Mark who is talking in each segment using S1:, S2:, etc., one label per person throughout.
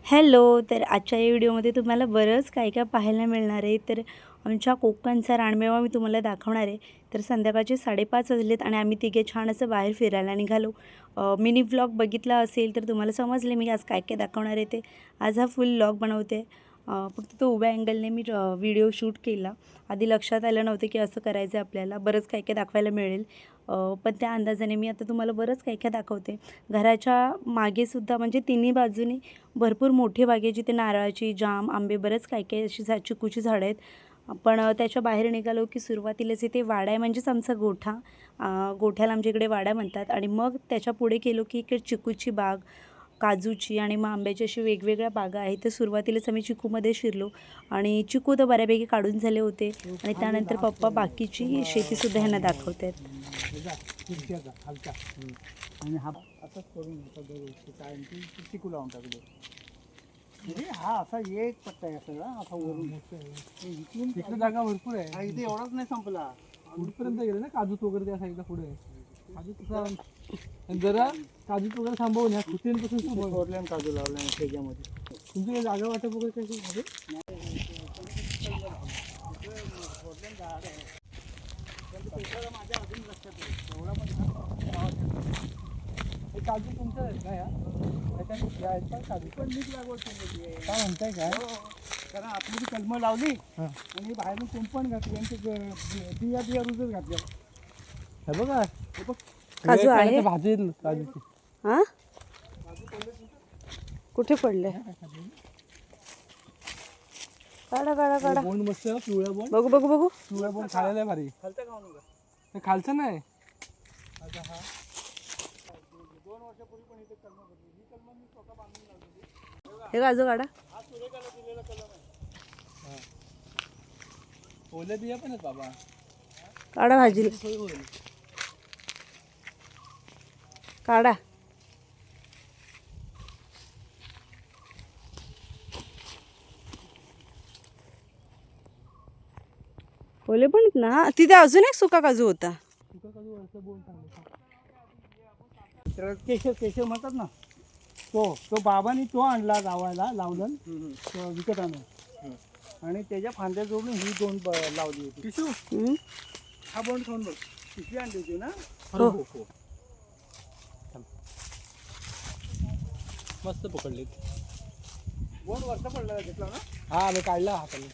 S1: Hello. तर आजच्या या व्हिडिओमध्ये तुम्हाला बरंच काय काय पाहायला मिळणार आहे. तर आमच्या कोकणचा रानमेवा मी तुम्हाला दाखवणार आहे. तर संध्याकाळचे 5:30 वाजलेत आणि आम्ही तिघे छान असं बाहेर फिरायला निघालो. मिनी व्लॉग बघितला असेल तर तुम्हाला समजले मी आज काय काय दाखवणार आहे ते. आज हा फुल व्लॉग बनवते. फक्त तो उभ्या अँगलने मी व्हिडिओ शूट केला. आधी लक्षात आलं नव्हतं की असं करायचं आपल्याला. बरंच काय काय दाखवायला मिळेल. पण त्या अंदाजाने मी आता तुम्हाला बरंच काय काय दाखवते. घराच्या मागेसुद्धा म्हणजे तिन्ही बाजूनी भरपूर मोठी बाग आहे, जिथे नारळाची, जाम, आंबे बरंच काय काय अशी चिकूची झाडं आहेत. पण त्याच्या बाहेर निघालो की सुरुवातीलाच इथे वाडा आहे, म्हणजेच आमचा गोठा. गोठ्याला आमच्या इकडे वाडा म्हणतात. आणि मग त्याच्या पुढे गेलो की इकडे चिकूची बाग, काजूची आणि मग आंब्याची अशी वेगवेगळ्या बागा आहेत. तर सुरुवातीलाच आम्ही चिकूमध्ये शिरलो आणि चिकू तर बऱ्यापैकी काढून झाले होते. आणि त्यानंतर पप्पा बाकीची शेतीसुद्धा ह्यांना दाखवत आहेत.
S2: आणि हा असंच करून काय चिकू लावून टाकले. म्हणजे हा असा एक पट्टा आहे सगळा असा वरून इकडे जागा भरपूर आहे. इथे एवढाच नाही संपला,
S3: कुठपर्यंत गेले ना काजूत वगैरे त्या साईडला पुढे काजू तसा जरा काजूत वगैरे थांबवून ह्या खुटींपासून
S2: फोडल्यान काजू लावल्या त्याच्यामध्ये.
S3: तुमची जागा वाटप वगैरे कशी आहे?
S2: माझ्या अजून लक्षात नाही एवढा पण
S3: हे काजू तुमचं आहेत का? या आहेत का काजू?
S2: पण मीच लागवड केली आहे.
S3: काय म्हणताय काय?
S2: कारण आपली ती कलमं लावली आणि बाहेरून कुंपण घातली आणि ते बिया रुजत घातल्या.
S3: हे बघा
S1: काजू आहे
S3: भाजी काजूची.
S1: हां, कुठे पडले? काढा काढा काढा.
S3: बोंड मस्त आहे, पिवळ्या बोंड.
S1: बघू बघू बघू.
S3: पिवळ्या बोंड खायला भारी.
S2: खालचं खाऊ नका.
S3: ते खालचं नाही.
S2: आता हा 2 वर्षापूर्वी पण इथे कलमं घातली. ही कलमं मी स्वतः बांधून लावलेली.
S1: हे काजू काढा.
S2: हा सुरेखाला दिलेला कलम आहे.
S3: ओल्या बिया पण आहेत बाबा.
S1: काढा भाजी
S3: सोय होईल.
S1: काढा. ओले पण आहेत ना. तिथे अजून एक सुका काजू होता.
S3: तुका काजू वरचं बोंड चांगलं.
S2: तर केशर म्हणतात ना, तो बाबांनी तो आणला गावाला लावलं, तो विकत आणून. आणि त्याच्या फांद्या जोडून ही 2 लावली होती.
S3: किशू
S2: हा बोंड खाऊन बघ. पिशवी आणली होती ना.
S3: हो हो. मस्त पकडलेत.
S2: बोंड वरचा पडला घेतला ना.
S3: हा मी काढला हाताने.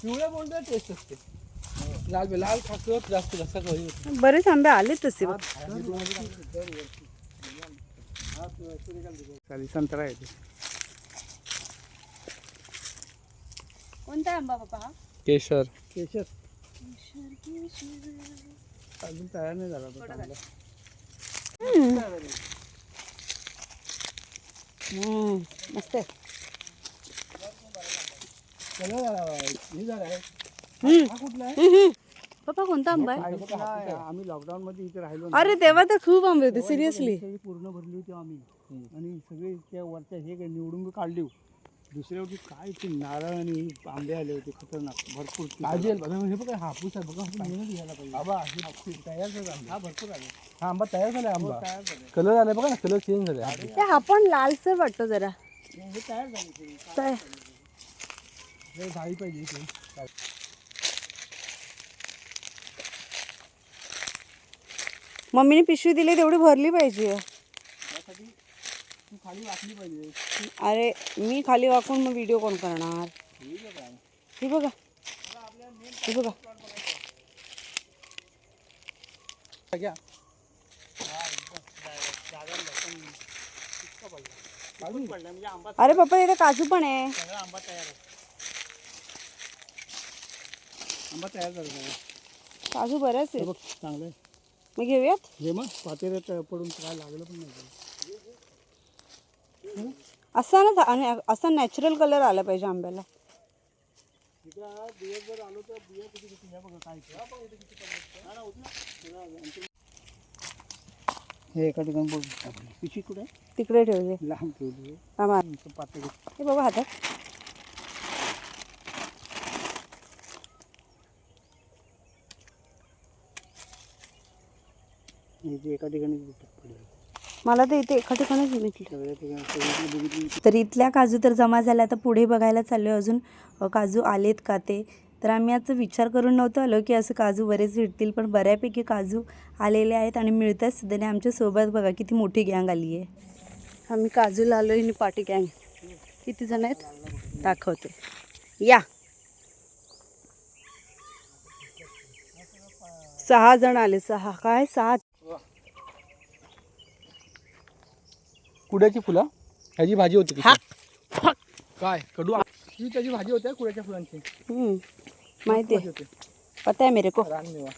S3: पिवळ्या बोंड टेस्ट असते. लाल लाल खासत जास्त लक्षात होईल.
S1: बरेच आंबे आले तसे.
S2: खाली संत्रा आहे.
S1: कोणता आंबा बाबा?
S3: केशर.
S2: केशर अजून तयार नाही झाला तो चांगला.
S1: मस्त आहे.
S2: हे झालं आहे. हा कुठला आहे?
S1: पप्पा कोणता आंबा आहे?
S2: आम्ही लॉकडाऊन मध्ये इथे राहिलो.
S1: अरे तेव्हा तर खूप आंबे होते सिरियसली.
S2: पूर्ण भरली होती आम्ही. आणि सगळे त्या वरच्या हे निवडून काढली. दुसऱ्या वर्षी काय ते नारळ आणि आंबे आले होते खतरनाक भरपूर.
S3: हे बघा हापूस आहे बघा.
S2: मेहनत घ्यायला पाहिजे.
S3: बाबा हे तयार झाला आंबा.
S2: हा भरपूर आले.
S3: हा आंबा तयार झाला. आंबा
S2: तयार झाले.
S3: कलर आलाय बघा ना. कलर चेंज झाले.
S1: ते हा पण लालसर वाटतो जरा.
S2: हे तयार झाले.
S1: काय
S3: हे झाली पाहिजे इथे.
S1: मम्मीने पिशवी दिली तेवढी भरली पाहिजे.
S2: यासाठी तू खाली वाकली पाहिजे.
S1: अरे मी खाली वाकून मग व्हिडिओ कोण करणार? हे बघा हे बघा.
S3: घ्या.
S2: म्हणजे आंबा
S1: अरे पप्पा इथे काजू पण आहे.
S2: सगळा आंबा तयार आहे. आंबा तयार झाला.
S1: काजू बरेच आहे.
S2: बघ चांगलं आहे.
S1: मग घेऊयात.
S2: हे मग पातेल्यात पडून काय लागलं पण नाही.
S1: असा ना आणि असा नॅचरल कलर आला पाहिजे आंब्याला.
S2: दिवसभर आलो तर बिया किती किती बघा काय. हे एका ठिकाणी बघ. पिशवी कुठे
S1: तिकडे ठेवले.
S2: लहान ठेवली पातेली.
S1: हे बघा हातात.
S2: हे जे एका ठिकाणी पडलं.
S1: मला तर इथे एका ठिकाणीच भेटलं.
S2: सगळ्या ठिकाणी सगळीकडे बघितली.
S1: तर इथल्या काजू तर जमा झाल्या. आता पुढे बघायला चाललो आहे अजून काजू आलेत का ते. तर आम्ही आज विचार करून नव्हतो आलो की असं काजू बरेच भेटतील, पण बऱ्यापैकी काजू आलेले आहेत आणि मिळतात सुद्धा. आणि आमच्यासोबत बघा किती मोठी गँग आली आहे. आम्ही काजूला आलो आणि पार्टी गँग. किती जण आहेत दाखवते या. 6 जण आले. 6 काय 6.
S3: कुड्याची फुलं ह्याची भाजी होती ती.
S1: हा.
S3: काय कडू ही त्याची भाजी होते कुड्याच्या फुलांची.
S1: माहिती
S3: भाजी
S1: आहे,
S3: होते.
S1: पता है मेरे को.
S3: रानमेवा.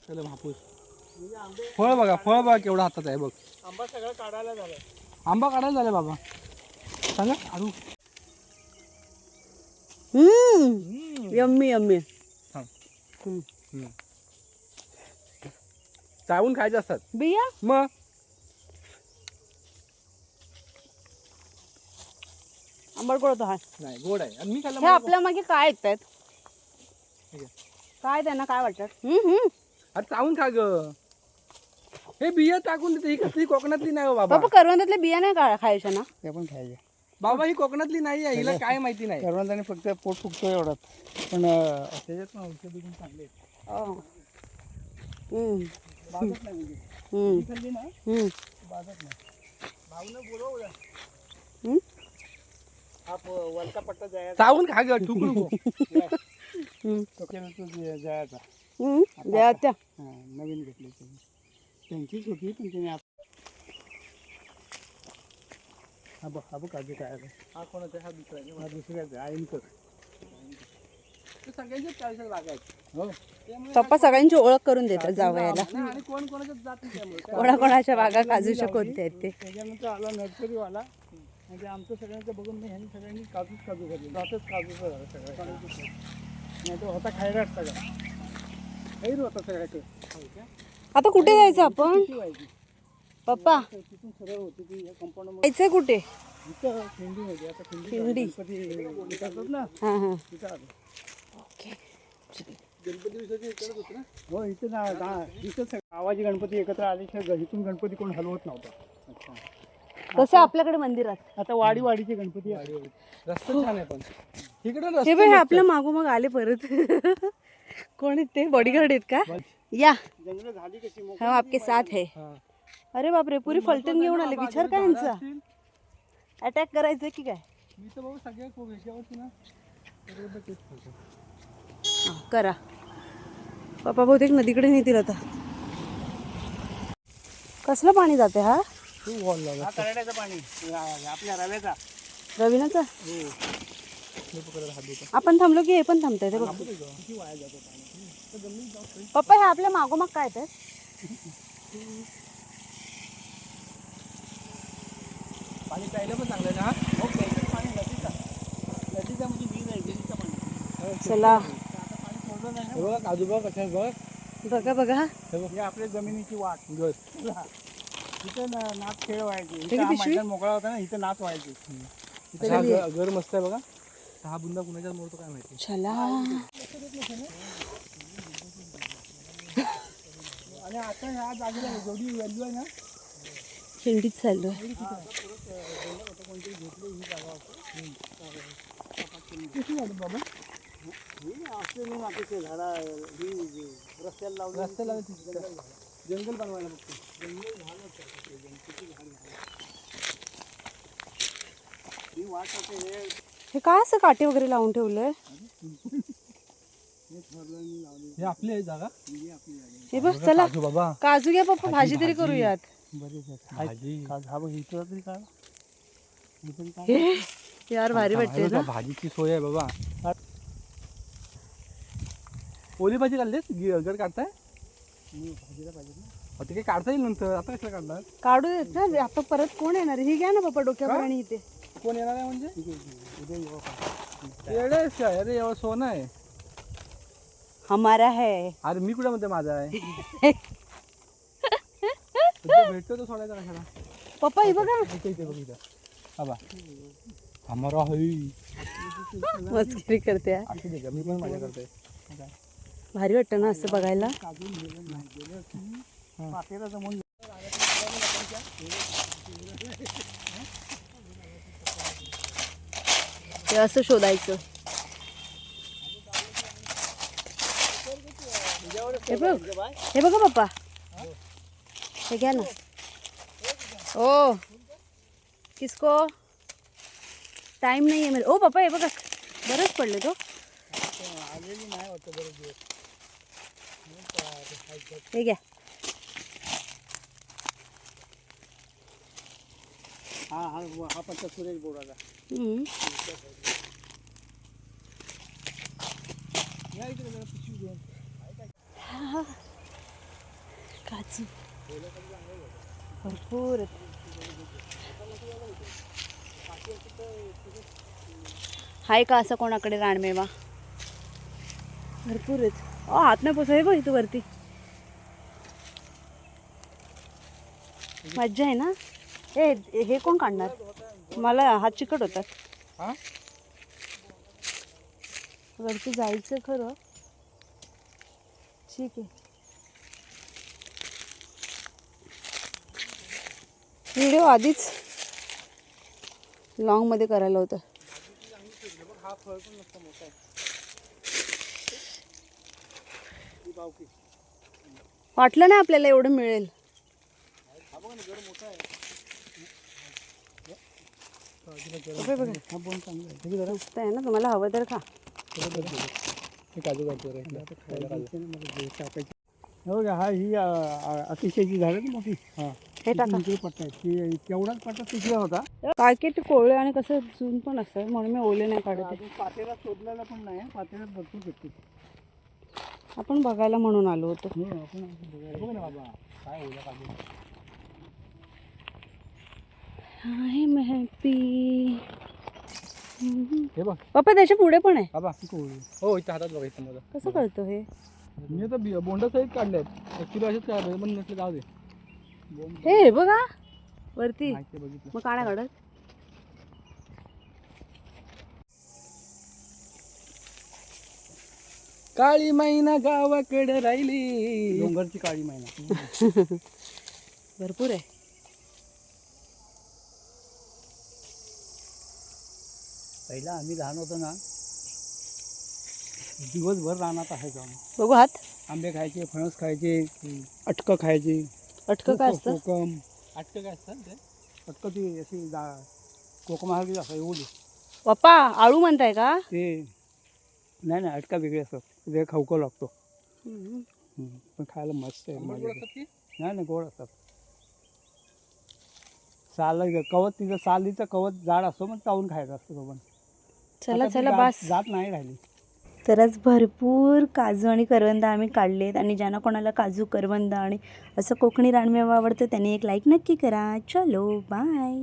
S3: चला हापूस. फळ बघा केवढा हातात आहे बघ.
S2: आंबा सगळं काढायला झालं.
S3: आंबा काढायला झाला बाबा. सांगा आरू.
S1: Yummy yummy.
S3: चावून खायचे असतात
S1: बिया
S3: मग.
S1: आंबट गोड हा.
S3: नाही गोड आहे आणि मी खाल्ला.
S1: हे आपल्या मागे काय ऐकतायत,
S3: ठीक आहे.
S1: काय त्यांना काय वाटत.
S3: अरे चावून खा ग. हे बिया टाकून देते. ही कसली कोकणातली नाही हो बाबा.
S1: बाबा करवंदातल्या बिया नाही खायच्या ना.
S2: ते पण खायचे.
S3: बाबा ही कोकणातली नाही आहे. हिला काय माहिती नाही.
S2: करवंदाने फक्त पोट फुगतो एवढाच. पण त्याच्यात पण औषधी गुण चांगले आहेत. बाधत नाही म्हणजे. ही खाल्ली ना बाधत नाही. भाऊनं बोलवलं. हा वरचा पट्टा जायचा.
S3: चावून खा ग ठुकरू नको.
S2: जायचा.
S1: जयाच्या
S2: नवीन घेतली त्यांचीच होती पण तिने हा बघ काजू काय आलं.
S3: हा कोणाचा हा दुसरा आहे.
S2: हा दुसऱ्याचा आईंकर.
S3: सगळ्यांचे 40 बागा आहेत.
S2: हो
S1: पप्पा सगळ्यांची ओळख करून देतात जावयाला.
S3: आणि कोण कोणाच्याच जात नाही त्यामुळे.
S1: कोणाकोणाच्या बागा काजूच्या कोणत्या आहेत ते.
S2: त्याच्यानंतर आला नर्सरीवाला. म्हणजे आमचं सगळ्यांचं बघून मी ह्यांनी सगळ्यांनी काजू घातले. रातच काजूचं झालं सगळं. नाही तो होता खायराट सगळा. खैर होता सगळ्याचे.
S1: आता कुठे जायचं आपण पप्पा.
S2: तिथून सरळ होती ती कंपाऊंड
S1: जायचं कुठे.
S2: इथं खिंडीमध्ये. आता
S1: खिंडी.
S2: गणपती करतात ना
S1: हां
S2: तिथं आलो.
S3: गणपती विसर्जन करत होते ना.
S2: हो इथं इथंच गावाची गणपती एकत्र आल्याशिवाय इथून गणपती कोण हलवत नव्हता.
S1: तसं आपल्याकडे मंदिरात.
S2: आता वाडीचे गणपती आहे.
S3: रस्ता छान आहे पण इकडे
S1: हे बघ आपल्या मागोमाग आले परत. कोण आहेत ते बॉडीगार्ड आहेत का. या
S2: जंगल झाली कशी मग.
S1: हम आपके साथ है. अरे बापरे पुरी फलटण घेऊन आले. विचार काय यांचा. अटॅक करायचं की काय.
S3: मी तर बाबा सगळ्या ह्याच्यावरती ना
S1: करा. पप्पा बहुतेक नदीकडे नेतील आता. कसलं पाणी जाते हा.
S2: हा करड्याचं पाणी आपल्या रव्याचा.
S1: रवीनाचा. आपण थांबलो की हे पण थांबतंय ते बघ. पप्पा हे आपल्या मागोमाग काय ते.
S3: पाणी प्यायला पण चांगलं आहे ना.
S2: हो प्यायचं पाणी नदीचा म्हणजे विहीर आहे. विहिरीचं पाणी.
S1: चला
S2: आता पाणी सोडलं नाही
S3: हे बघा काजू बघ कशा बघ.
S1: बघा बघा.
S2: हे आपल्या जमिनीची वाट.
S3: गस
S2: इथं नाच खेळ व्हायची.
S1: हे
S2: इथं हा
S1: पिशवी?
S2: मैदान मोकळा होता ना. इथं नाच व्हायची.
S3: घर मस्त आहे बघा. 6 बुंदा कुणाच्या मोडतो काय माहिती.
S1: चला
S2: आणि आता ह्या जागेला जेवढी व्हॅल्यू आहे ना.
S1: खिंडीत चाललोय.
S2: बाबा असलेली मातीचे झाडा ही रस्त्याला लावली.
S3: रस्त्याला
S2: जंगल बनवायला बघतो. जंगल झालं ही वाट होते.
S1: हे काय असं काटे वगैरे लावून ठेवलंय.
S3: हे आपली आहे जागा.
S1: हे बघ चला
S3: काजू बाबा.
S1: काजू घ्या पप्पा. भाजी तरी करूयात.
S3: भाजी
S2: हा बघ इथं तरी काय.
S1: यार भारी वाटते ना.
S3: भाजीची सोय आहे बाबा. ओली भाजी काढलीस घर काढताय.
S2: भाजीला पाहिजे ना.
S3: ते काही काढता येईल नंतर. आता कसं काढणार.
S1: काढू देत ना. आता परत कोण येणार. ही घ्या ना पप्पा डोक्यावर. आणि इथे
S3: कोण येणार आहे म्हणजे.
S2: उद्या येऊ आपण.
S3: येडेस काय. अरे एवढं सोनं आहे.
S1: हमारा है.
S3: अरे मी कुठे म्हणते माझा आहे. भेटतो तो सोडायचा कशाला.
S1: पप्पा हे बघा.
S3: इथे बघ इथं. बाबा हमारा है.
S1: मस्करी करते.
S3: असू दे का मी पण मजा करते.
S1: भारी वाटतं ना असं बघायला.
S2: काजून गेलं नाही गेलं की पातेला जमून
S1: ते असं शोधायचं. हे बघ, हे बघा पप्पा, हे घ्या ना. ओ किसको टाइम नाही आहे मेरे. ओ पप्पा हे बघा बरंच पडले तो.
S2: आलेली नाही वाटतं बरेच दिवस.
S1: हे घ्या.
S2: हा हा हा पण त्या सुरेश बोराचा.
S1: हम्म.
S2: या इकडे जरा पिशवी घेऊन.
S1: काजू भरपूर आहेत. हाय का असं कोणाकडे रानमेवा? भरपूर आहेत. हात नाही पोचव. हे बघ इथं वरती मज्जा आहे ना. हे कोण काढणार? मला हात चिकट होतात.
S3: हा
S1: वरती जायचं खरं. ठीक आहे. व्हिडिओ आधीच लॉंग मध्ये करायला होतं.
S3: हा फळ पण नसतं मोठा आहे.
S1: वाटलं नाही आपल्याला एवढं मिळेल.
S3: हा बघा ना घर मोठा आहे.
S1: बघा बघा
S2: हा बोन चांगला आहे. हे जरा
S1: मस्त आहे ना. तुम्हाला हवं तर खा.
S3: हे काजू काढतो रे.
S2: हो का. हा ही अतिशयची झाडं ना मोठी. हा
S1: हे टाका.
S2: इकडे पट्टा आहे ती तेवढाच पट्टा तिकडे होता.
S1: काय की ते कोवळे आणि कसं जून पण असतं म्हणून मी ओले नाही काढत आहे.
S2: अजून पातेला शोधलेला पण नाही. पातेल्यात भरपूर भेटते.
S1: आपण बघायला म्हणून आलो होतो.
S2: हो आपण असं बघायला. बघ ना बाबा काय होईल काजू.
S1: I am happy.
S3: हे बघ
S1: पप्पा त्याच्या पुढे पण आहे.
S3: बाबा हो इथं हातात बघायचं मला.
S1: कसं कळतं हे?
S3: मी आता बोंडा सहित काढले आहेत. ॲक्च्युली असेच काय पण म्हटलं जाऊ दे.
S1: हे बघा वरती.
S3: माहिती बघितलं.
S1: मग काढा काढत.
S3: काळी मैना गावाकडे राहिली.
S2: डोंगरची काळी मैना.
S1: भरपूर आहे.
S2: पहिला आम्ही लहान होतो ना दिवसभर रानात आहे जाऊन.
S1: बघू हात.
S2: आंबे खायचे, फणस खायचे, अटकं खायचे.
S1: अटकं काय असतं?
S2: कोकम.
S3: आटकं काय असतं ते?
S2: अटकं ती अशी कोकमासारखी असं एवढी.
S1: पप्पा आळू म्हणताय का?
S2: ते नाही नाही अटका वेगळे असतात. ते खाऊकं लागतो. पण खायला मस्त आहे.
S3: आंबट गोड असतात की?
S2: नाही नाही गोड असतात. साल कवच तिचं सालीचं कवच जाड असतो पण चावून खायचं असतं तो पण.
S1: चला
S2: आता ती
S1: चला
S2: जात
S1: बस.
S2: जात नाही राहिली.
S1: तरच भरपूर काजू आणि करवंद आम्ही काढलेत. आणि ज्यांना कोणाला काजू करवंद आणि असं कोकणी रानमेवा आवडतं त्यांनी एक लाईक नक्की करा. चलो बाय.